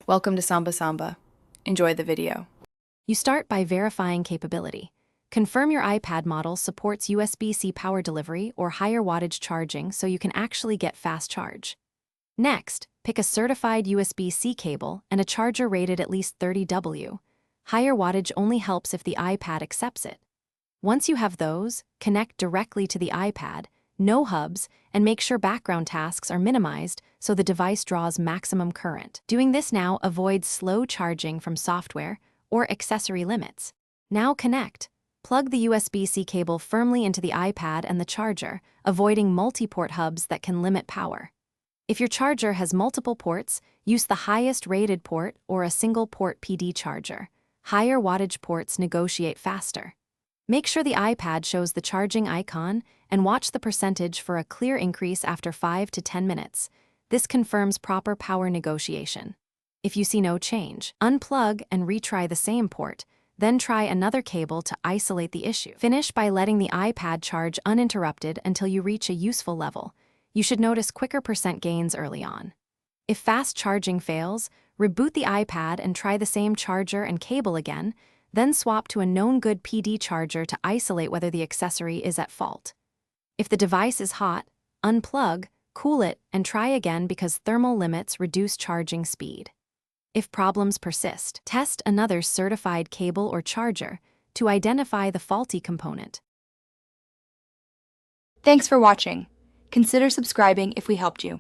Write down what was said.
Welcome to Samba Samba. Enjoy the video. You start by verifying capability. Confirm your iPad model supports USB-C power delivery or higher wattage charging so you can actually get fast charge. Next, pick a certified USB-C cable and a charger rated at least 30W. Higher wattage only helps if the iPad accepts it. Once you have those, connect directly to the iPad, no hubs, and make sure background tasks are minimized so the device draws maximum current. Doing this now avoids slow charging from software or accessory limits. Now connect. Plug the USB-C cable firmly into the iPad and the charger, avoiding multi-port hubs that can limit power. If your charger has multiple ports, use the highest rated port or a single-port PD charger. Higher wattage ports negotiate faster. Make sure the iPad shows the charging icon and watch the percentage for a clear increase after 5 to 10 minutes. This confirms proper power negotiation. If you see no change, unplug and retry the same port, then try another cable to isolate the issue. Finish by letting the iPad charge uninterrupted until you reach a useful level. You should notice quicker percent gains early on. If fast charging fails, reboot the iPad and try the same charger and cable again, then swap to a known good PD charger to isolate whether the accessory is at fault. If the device is hot, unplug, cool it, and try again because thermal limits reduce charging speed. If problems persist, test another certified cable or charger to identify the faulty component. Thanks for watching. Consider subscribing if we helped you.